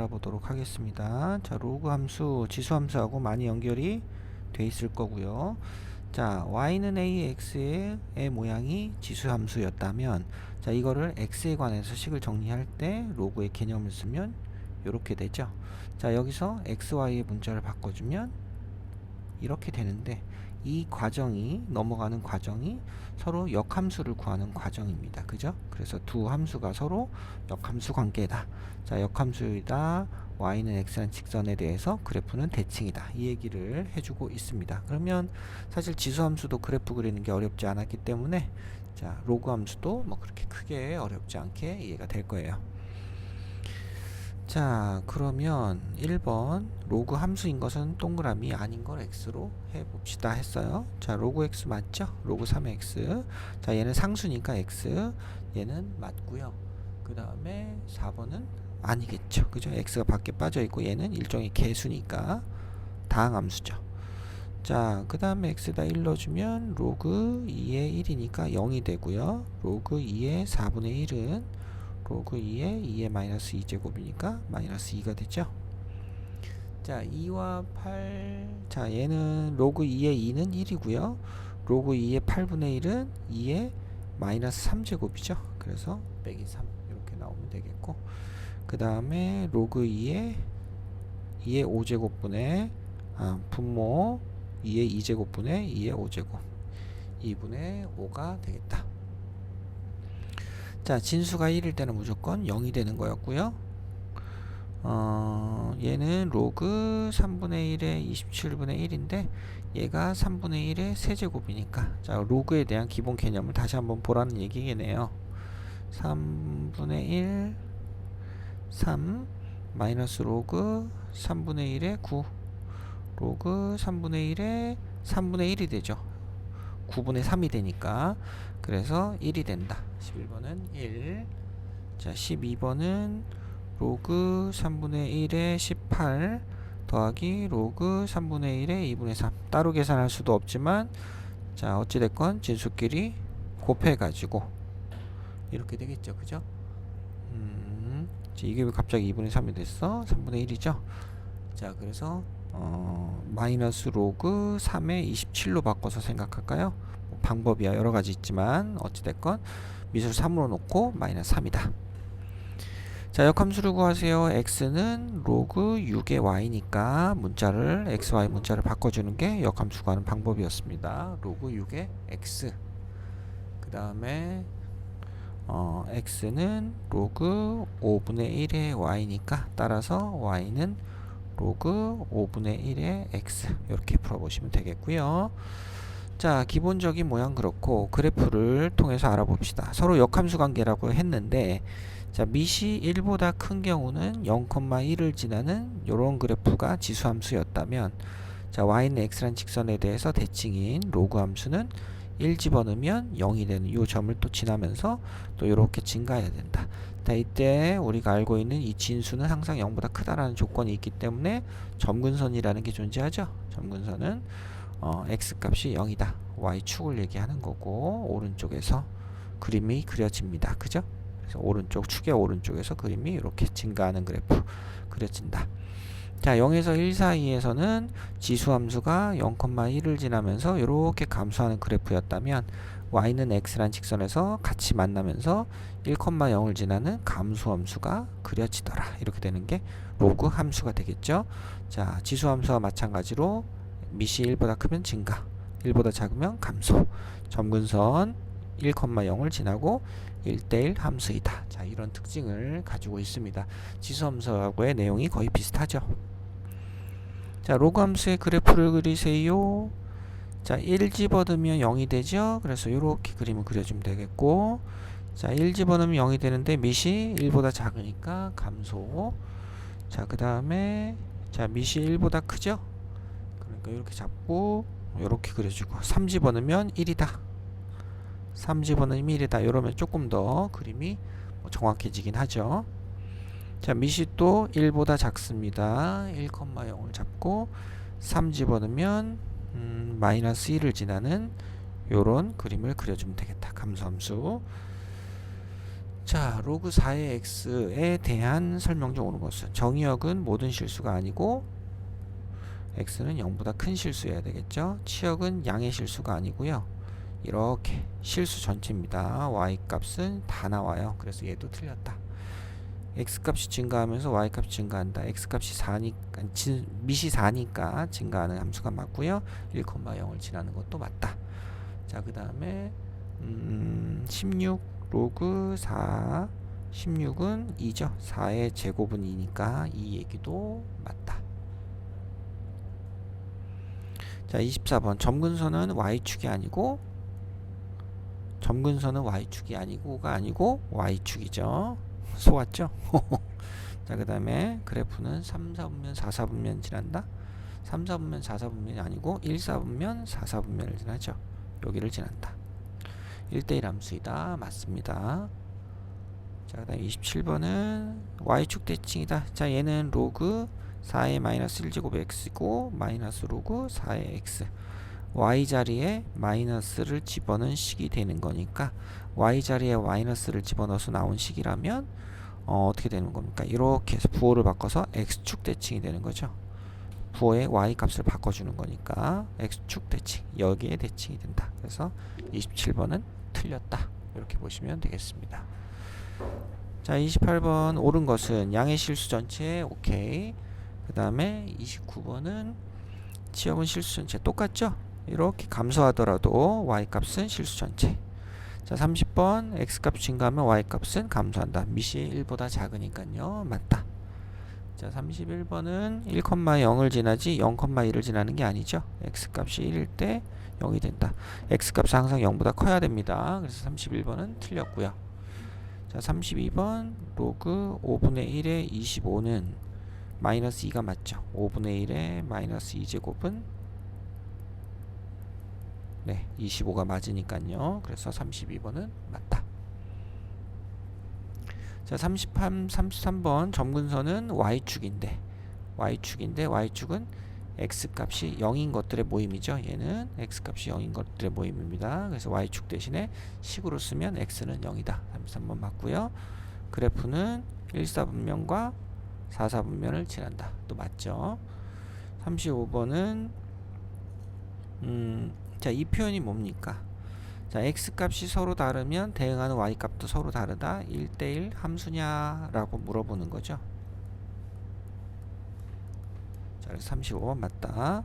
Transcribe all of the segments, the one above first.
알아보도록 하겠습니다. 자, 로그 함수, 지수 함수하고 많이 연결이 돼 있을 거고요. 자, y는 ax의 모양이 지수 함수였다면, 자, 이거를 x에 관해서 식을 정리할 때 로그의 개념을 쓰면 이렇게 되죠. 자, 여기서 xy의 문자를 바꿔주면 이렇게 되는데, 이 과정이, 넘어가는 과정이 서로 역함수를 구하는 과정입니다. 그죠? 그래서 두 함수가 서로 역함수 관계다. 자, 역함수이다. y는 x라는 직선에 대해서 그래프는 대칭이다. 이 얘기를 해주고 있습니다. 그러면 사실 지수함수도 그래프 그리는 게 어렵지 않았기 때문에, 자, 로그 함수도 뭐 그렇게 크게 어렵지 않게 이해가 될 거예요. 자, 그러면 1번 로그 함수인 것은 동그라미, 아닌 걸 x로 해봅시다 했어요. 자, 로그 x 맞죠? 로그 3의 x. 자, 얘는 상수니까 x. 얘는 맞고요. 그 다음에 4번은 아니겠죠. 그죠? x가 밖에 빠져있고 얘는 일종의 개수니까 다항함수죠. 자, 그 다음에 x에다 1 넣어주면 로그 2의 1이니까 0이 되고요. 로그 2의 4분의 1은 로그 2의 2의 마이너스 2제곱이니까 마이너스 2가 되죠. 자, 2와 8. 자, 얘는 로그 2의 2는 1이고요. 로그 2의 8분의 1은 2의 마이너스 3제곱이죠. 그래서 빼기 3 이렇게 나오면 되겠고, 그 다음에 로그 2의 5제곱분의 분모 2의 2제곱분의 2의 5제곱 2분의 5가 되겠다. 자, 진수가 1일 때는 무조건 0이 되는 거였고요. 얘는 로그 3분의 1의 27분의 1인데 얘가 3분의 1의 세제곱이니까, 자, 로그에 대한 기본 개념을 다시 한번 보라는 얘기겠네요. 3분의 1 3 마이너스 로그 3분의 1의 9 로그 3분의 1의 3분의 1이 되죠. 9분의 3이 되니까, 그래서 1이 된다. 11번은 1. 자, 12번은 로그 3분의 1의 18 더하기 로그 3분의 1의 2분의 3. 따로 계산할 수도 없지만, 자, 어찌됐건 진수끼리 곱해가지고 이렇게 되겠죠. 그죠? 이게 왜 갑자기 2분의 3이 됐어? 3분의 1이죠? 자, 그래서 마이너스 로그 3의 27로 바꿔서 생각할까요? 뭐 방법이야 여러가지 있지만 어찌됐건 미술 3으로 놓고 마이너스 3이다. 자, 역함수를 구하세요. x는 로그 6의 y니까 문자를, xy 문자를 바꿔주는 게 역함수 구하는 방법이었습니다. 로그 6의 x. 그 다음에 x는 로그 5분의 1의 y니까 따라서 y는 로그 5분의 1의 x, 이렇게 풀어보시면 되겠고요. 자, 기본적인 모양 그렇고 그래프를 통해서 알아봅시다. 서로 역함수 관계라고 했는데, 자, 밑이 1보다 큰 경우는 0,1을 지나는 이런 그래프가 지수함수였다면, 자, y는 x란 직선에 대해서 대칭인 로그 함수는 1 집어넣으면 0이 되는 이 점을 또 지나면서 또 이렇게 증가해야 된다. 자, 이때 우리가 알고 있는 이 진수는 항상 0보다 크다라는 조건이 있기 때문에 점근선이라는 게 존재하죠. 점근선은 x값이 0이다. y축을 얘기하는 거고, 오른쪽에서 그림이 그려집니다. 그죠? 그래서 오른쪽, 축의 오른쪽에서 그림이 이렇게 증가하는 그래프 그려진다. 자, 0에서 1 사이에서는 지수함수가 0,1을 지나면서 이렇게 감소하는 그래프였다면, y는 x란 직선에서 같이 만나면서 1,0을 지나는 감소함수가 그려지더라. 이렇게 되는 게 로그 함수가 되겠죠. 자, 지수함수와 마찬가지로 밑이 1보다 크면 증가, 1보다 작으면 감소, 점근선 1,0을 지나고 1대1 함수이다. 자, 이런 특징을 가지고 있습니다. 지수함수하고의 내용이 거의 비슷하죠. 자, 로그 함수의 그래프를 그리세요. 자, 1 집어넣으면 0이 되죠. 그래서 이렇게 그림을 그려주면 되겠고, 자, 1 집어넣으면 0이 되는데 밑이 1보다 작으니까 감소. 자, 그 다음에 자, 밑이 1보다 크죠. 그러니까 이렇게 잡고 이렇게 그려주고, 3 집어넣으면 1이다. 3 집어넣으면 1이다. 이러면 조금 더 그림이 정확해지긴 하죠. 자, 밑이 또 1보다 작습니다. 1,0을 잡고 3 집어넣으면 마이너스 1을 지나는 요런 그림을 그려주면 되겠다. 감소함수. 자, 로그 4의 x에 대한 설명 중 옳은 것은 정의역은 모든 실수가 아니고 x는 0보다 큰 실수여야 되겠죠. 치역은 양의 실수가 아니고요. 이렇게 실수 전체입니다. y 값은 다 나와요. 그래서 얘도 틀렸다. x 값이 증가하면서 y 값이 증가한다. x 값이 4니까 밑이 4니까 증가하는 함수가 맞고요. 1,0을 지나는 것도 맞다. 자, 그 다음에 16 로그 4 16은 2죠. 4의 제곱은 2니까 이 얘기도 맞다. 자, 24번 점근선은 y축이 아니고 y축이 아니고 y축이죠. 소왔죠? 자, 그 다음에 그래프는 3, 4분면, 4, 4분면 지난다. 3, 4분면, 4, 4분면이 아니고 1, 4분면, 4, 4분면을 지나죠. 여기를 지난다. 1대1 함수이다. 맞습니다. 자, 그 다음에 27번은 y축 대칭이다. 자, 얘는 로그 4의 마이너스 1제곱의 x이고 마이너스 로그 4의 x y자리에 마이너스를 집어넣은 식이 되는 거니까 y자리에 마이너스를 집어넣어서 나온 식이라면 어떻게 되는 겁니까? 이렇게 해서 부호를 바꿔서 x축 대칭이 되는 거죠. 부호의 y 값을 바꿔주는 거니까 x축 대칭, 여기에 대칭이 된다. 그래서 27번은 틀렸다. 이렇게 보시면 되겠습니다. 자, 28번 옳은 것은 양의 실수 전체 오케이. 그 다음에 29번은 치역은 실수 전체 똑같죠? 이렇게 감소하더라도 y값은 실수 전체. 자, 30번 x값 증가하면 y값은 감소한다. 밑이 1보다 작으니까요. 맞다. 자, 31번은 1,0을 지나지 0,1을 지나는 게 아니죠. x값이 1일 때 0이 된다. x값은 항상 0보다 커야 됩니다. 그래서 31번은 틀렸고요. 자, 32번 로그 5분의 1의 25는 마이너스 2가 맞죠. 5분의 1의 마이너스 2제곱은 네, 25가 맞으니까요. 그래서 32번은 맞다. 자, 33번 점근선은 y축인데 y축은 x값이 0인 것들의 모임이죠. 얘는 x값이 0인 것들의 모임입니다. 그래서 y축 대신에 식으로 쓰면 x는 0이다. 33번 맞고요. 그래프는 1, 4분면과 4, 4분면을 지난다. 또 맞죠. 35번은 자, 이 표현이 뭡니까? 자, x값이 서로 다르면 대응하는 y값도 서로 다르다. 1대1 함수냐라고 물어보는 거죠. 자, 그래서 35번 맞다.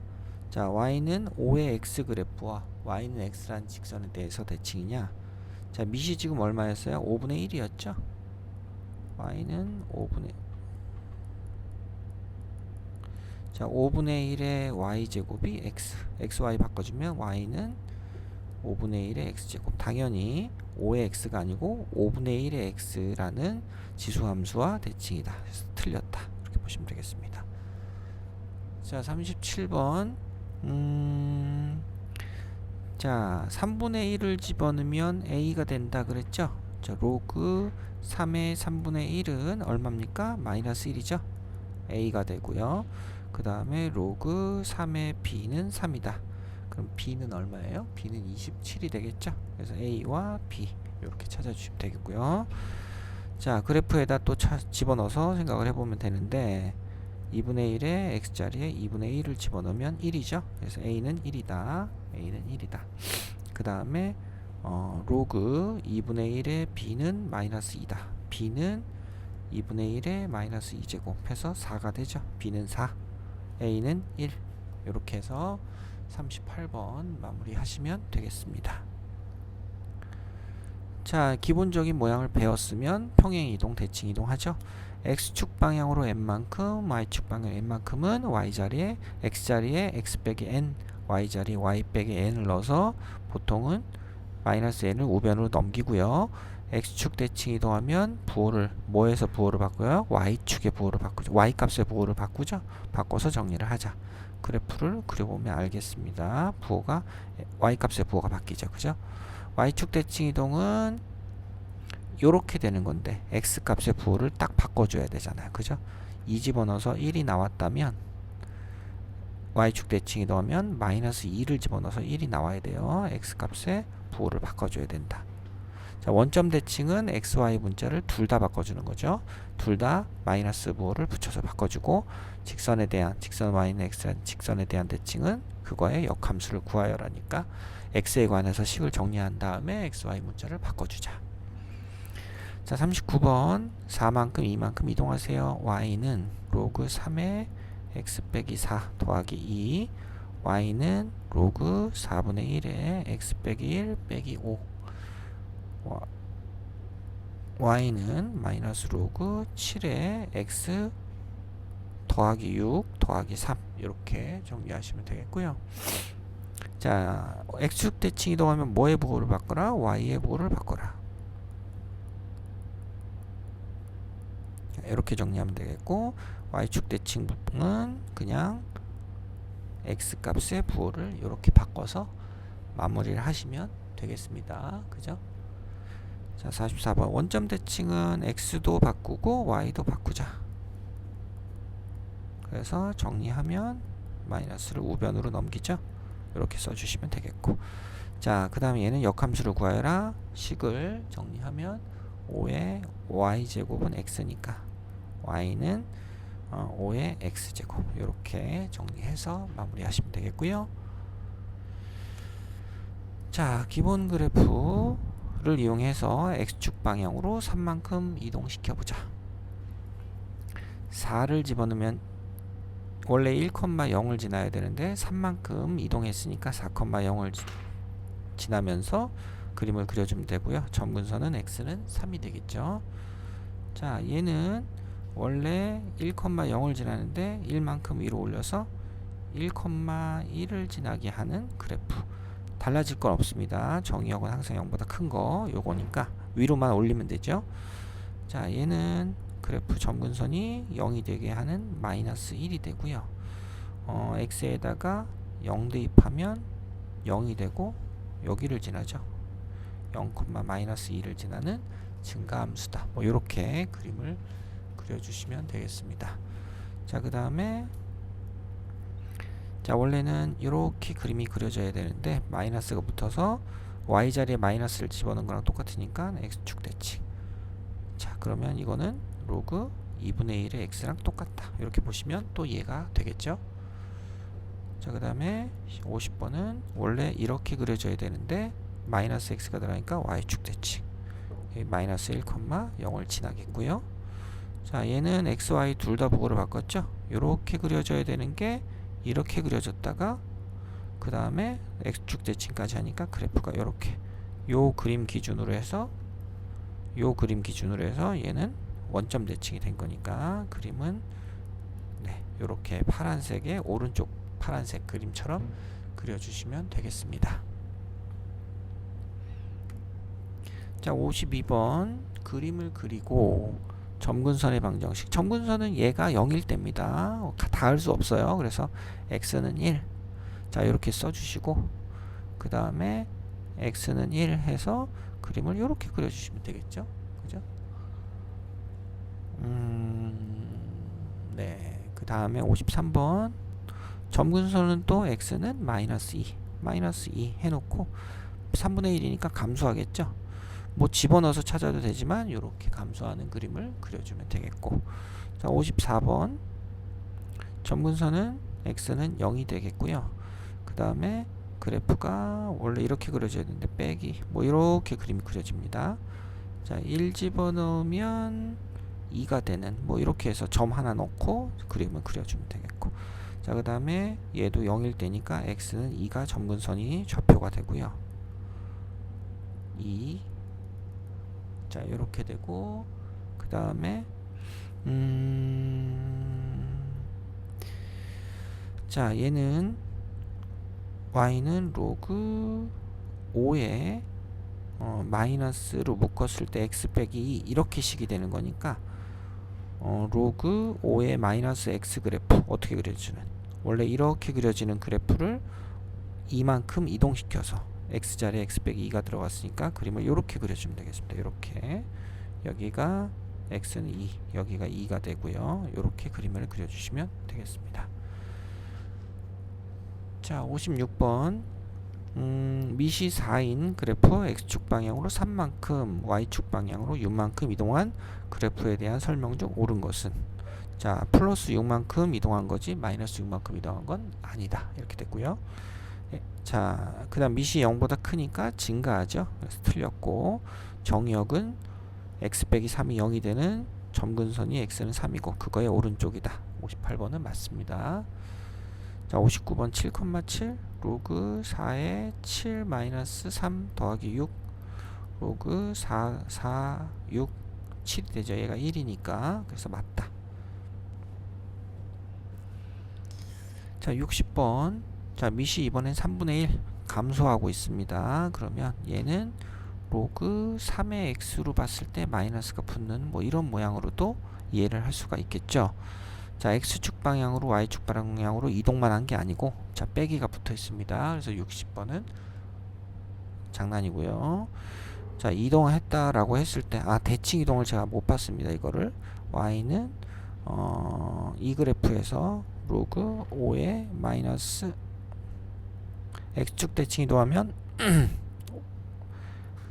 자, y는 5의 x 그래프와 y는 x라는 직선에 대해서 대칭이냐? 자, 밑이 지금 얼마였어요? 5분의 1이었죠? y는 5분의 자, 5분의 1의 y제곱이 x xy 바꿔주면 y는 5분의 1의 x제곱. 당연히 5의 x가 아니고 5분의 1의 x라는 지수함수와 대칭이다. 그래서 틀렸다. 이렇게 보시면 되겠습니다. 자, 37번 자, 3분의 1을 집어넣으면 a가 된다 그랬죠? 자, 로그 3의 3분의 1은 얼마입니까? 마이너스 1이죠? a가 되고요. 그 다음에 로그 3의 b는 3이다. 그럼 b는 얼마예요? b는 27이 되겠죠? 그래서 a와 b 이렇게 찾아주시면 되겠고요. 자, 그래프에다 또 집어넣어서 생각을 해보면 되는데 2분의 1의 x자리에 2분의 1을 집어넣으면 1이죠? 그래서 a는 1이다. a는 1이다. 그 다음에 로그 2분의 1의 b는 마이너스 2다. b는 2분의 1의 마이너스 2제곱 해서 4가 되죠. b는 4, a는 1. 이렇게 해서 38번 마무리 하시면 되겠습니다. 자, 기본적인 모양을 배웠으면 평행이동, 대칭이동 하죠. x축 방향으로 n만큼, y축 방향 n만큼은 y자리에 x자리에 x 빼기 n, y자리에 y 빼기 n을 넣어서 보통은 마이너스 n을 우변으로 넘기고요. x축 대칭 이동하면 부호를 뭐에서 부호를 바꿔요? y축의 부호를 바꾸죠. y값의 부호를 바꾸죠. 바꿔서 정리를 하자. 그래프를 그려보면 알겠습니다. 부호가 y값의 부호가 바뀌죠. 그죠? y축 대칭 이동은 요렇게 되는 건데 x값의 부호를 딱 바꿔줘야 되잖아요. 그죠? 2 집어넣어서 1이 나왔다면 y축 대칭 이동하면 마이너스 2를 집어넣어서 1이 나와야 돼요. x값의 부호를 바꿔줘야 된다. 자, 원점 대칭은 xy 문자를 둘 다 바꿔주는 거죠. 둘 다 마이너스 부호를 붙여서 바꿔주고, 직선에 대한, 직선 y는 x라는 직선에 대한 대칭은 그거의 역함수를 구하여라니까 x에 관해서 식을 정리한 다음에 xy 문자를 바꿔주자. 자, 39번 4만큼 2만큼 이동하세요. y는 로그 3의 x 빼기 4 더하기 2, y는 로그 4분의 1의 x 빼기 1 빼기 5, y는 마이너스 로그 7의 x 더하기 6 더하기 3, 이렇게 정리하시면 되겠고요. 자, x축 대칭 이동하면 뭐의 부호를 바꿔라? y의 부호를 바꿔라. 이렇게 정리하면 되겠고, y축 대칭은 그냥 x 값의 부호를 이렇게 바꿔서 마무리를 하시면 되겠습니다. 그죠? 자, 44번 원점 대칭은 x도 바꾸고 y도 바꾸자. 그래서 정리하면 마이너스를 우변으로 넘기죠. 이렇게 써주시면 되겠고, 자, 그 다음에 얘는 역함수를 구하여라. 식을 정리하면 5의 y제곱은 x니까 y는 5의 x제곱, 이렇게 정리해서 마무리하시면 되겠고요. 자, 기본 그래프를 이용해서 x축 방향으로 3만큼 이동시켜보자. 4를 집어넣으면 원래 1,0을 지나야 되는데 3만큼 이동했으니까 4,0을 지나면서 그림을 그려주면 되고요. 점근선은 x는 3이 되겠죠. 자, 얘는 원래 1,0을 지나는데 1만큼 위로 올려서 1,1을 지나게 하는 그래프. 달라질 건 없습니다. 정의역은 항상 0보다 큰 거 요거니까 위로만 올리면 되죠. 자, 얘는 그래프 점근선이 0이 되게 하는 마이너스 1이 되고요. x에다가 0 대입하면 0이 되고 여기를 지나죠. 0, 마이너스 2를 지나는 증가함수다. 뭐 이렇게 그림을 그려주시면 되겠습니다. 자, 그 다음에 자, 원래는 이렇게 그림이 그려져야 되는데 마이너스가 붙어서 y자리에 마이너스를 집어넣은 거랑 똑같으니까 x축 대칭. 자, 그러면 이거는 로그 2분의 1의 x랑 똑같다. 이렇게 보시면 또 이해가 되겠죠. 자, 그 다음에 50번은 원래 이렇게 그려져야 되는데 마이너스 x가 들어가니까 y축 대칭. 마이너스 1,0을 지나겠고요. 자, 얘는 x, y 둘 다 부호를 바꿨죠. 이렇게 그려져야 되는 게 이렇게 그려졌다가 그 다음에 x축 대칭까지 하니까 그래프가 이렇게 요 그림 기준으로 해서 얘는 원점 대칭이 된 거니까 그림은 이렇게 파란색의 오른쪽 파란색 그림처럼 그려주시면 되겠습니다. 자, 52번 그림을 그리고 점근선의 방정식. 점근선은 얘가 0일 때입니다. 닿을 수 없어요. 그래서 x는 1. 자, 이렇게 써주시고 그 다음에 x는 1 해서 그림을 이렇게 그려주시면 되겠죠. 그죠? 네. 그 다음에 53번 점근선은 또 x는 마이너스 2 해놓고 3분의 1이니까 감소하겠죠. 뭐 집어넣어서 찾아도 되지만 이렇게 감소하는 그림을 그려주면 되겠고, 자, 54번 점근선은 x는 0이 되겠고요. 그 다음에 그래프가 원래 이렇게 그려져야 되는데 빼기 뭐 이렇게 그림이 그려집니다. 자, 1 집어넣으면 2가 되는 뭐 이렇게 해서 점 하나 넣고 그림을 그려주면 되겠고, 자, 그 다음에 얘도 0일 때니까 x는 2가 점근선이 좌표가 되고요. 2. 자, 이렇게 되고 그 다음에 자, 얘는 y는 로그 5에 마이너스로 묶었을 때 x 빼기 2 이렇게 식이 되는 거니까 로그 5의 마이너스 x 그래프 어떻게 그려주는, 원래 이렇게 그려지는 그래프를 이만큼 이동시켜서 x자리에 x 빼기 2가 들어갔으니까 그림을 이렇게 그려주면 되겠습니다. 이렇게 여기가 x는 2, 여기가 2가 되고요. 이렇게 그림을 그려주시면 되겠습니다. 자, 56번 밑이 4인 그래프 x축 방향으로 3만큼 y축 방향으로 6만큼 이동한 그래프에 대한 설명 중 옳은 것은, 자 플러스 6만큼 이동한 거지 마이너스 6만큼 이동한 건 아니다 이렇게 됐고요. 자 그 다음 밑이 0보다 크니까 증가하죠. 그래서 틀렸고, 정의역은 x 빼기 3이 0이 되는 점근선이 x는 3이고 그거의 오른쪽이다. 58번은 맞습니다. 자 59번 7,7 로그 4에 7 마이너스 3 더하기 6 로그 4 6 7이 되죠. 얘가 1이니까 그래서 맞다. 자 60번, 자 밑이 이번엔 3분의 1 감소하고 있습니다. 그러면 얘는 로그 3의 x로 봤을 때 마이너스가 붙는 뭐 이런 모양으로도 이해를 할 수가 있겠죠. 자 x축 방향으로 y축 방향으로 이동만 한 게 아니고 자 빼기가 붙어 있습니다. 그래서 60번은 장난이고요. 자 이동했다라고 했을 때 대칭 이동을 제가 못 봤습니다. 이거를 y는 이 그래프에서 로그 5에 마이너스 x축 대칭 이동하면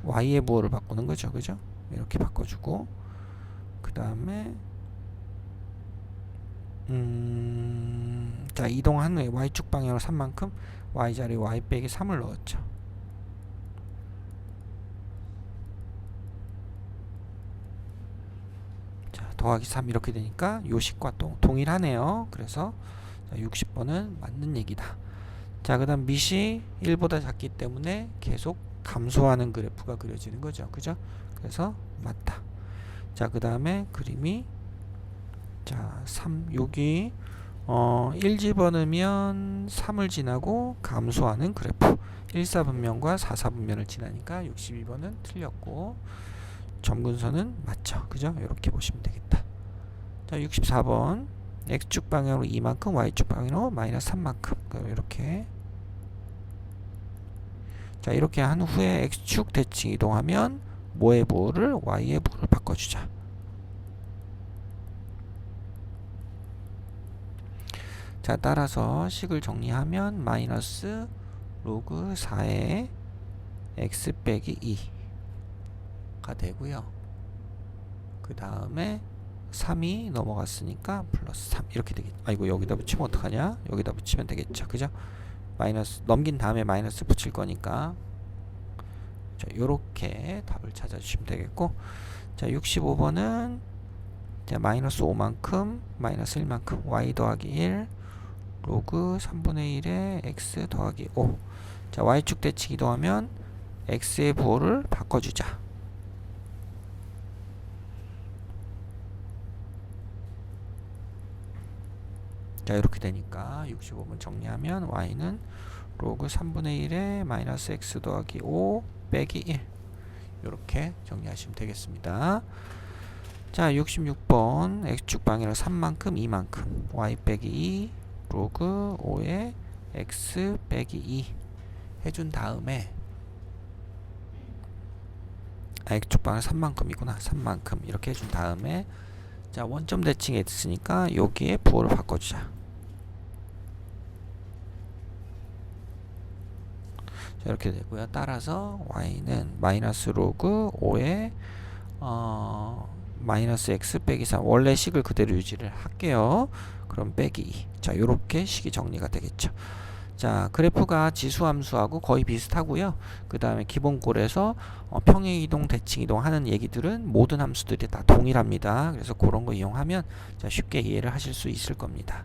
y의 부호를 바꾸는 거죠. 그죠? 이렇게 바꿔주고, 그 다음에 자 이동한 후에 y축 방향으로 3만큼 y자리에 y 빼기 3을 넣었죠. 자 더하기 3 이렇게 되니까 요식과 동일하네요. 그래서 자, 60번은 맞는 얘기다. 자 그 다음 밑이 1보다 작기 때문에 계속 감소하는 그래프가 그려지는 거죠. 그죠? 그래서 맞다. 자 그 다음에 그림이 자 3 여기 1 집어넣으면 3을 지나고 감소하는 그래프 1사분면과 4사분면을 지나니까 62번은 틀렸고 점근선은 맞죠. 그죠? 이렇게 보시면 되겠다. 자 64번 x축 방향으로 2만큼 y축 방향으로 마이너스 3만큼 이렇게, 자 이렇게 한 후에 x축 대칭 이동하면 뭐의 부호를 y의 부호를 바꿔주자. 자 따라서 식을 정리하면 마이너스 로그 4의 x 빼기 2가 되고요. 그 다음에 3이 넘어갔으니까 플러스 3 이렇게 되겠죠. 아이고 여기다 붙이면 어떡하냐? 여기다 붙이면 되겠죠. 그죠? 마이너스 넘긴 다음에 마이너스 붙일 거니까 자 요렇게 답을 찾아주시면 되겠고, 자 65번은 자 마이너스 5만큼 마이너스 1만큼 y 더하기 1 로그 3분의 1에 x 더하기 5. 자 y축 대칭 이동하면 x의 부호를 바꿔주자. 자 이렇게 되니까 65번 정리하면 y는 로그 3분의 1에 마이너스 x 더하기 5 빼기 1 이렇게 정리하시면 되겠습니다. 자 66번 x축 방향으로 3만큼 2만큼 y 빼기 2 로그 5에 x 빼기 2 해준 다음에 x축 방향 3만큼이구나. 3만큼 이렇게 해준 다음에 자 원점 대칭에 있으니까 여기에 부호를 바꿔주자. 자 이렇게 되고요. 따라서 y는 마이너스 로그 5에 마이너스 x 빼기 3 원래 식을 그대로 유지를 할게요. 그럼 빼기 2. 자 요렇게 식이 정리가 되겠죠. 자 그래프가 지수함수하고 거의 비슷하고요. 그 다음에 기본꼴에서 평행이동 대칭이동 하는 얘기들은 모든 함수들이 다 동일합니다. 그래서 그런 거 이용하면 자 쉽게 이해를 하실 수 있을 겁니다.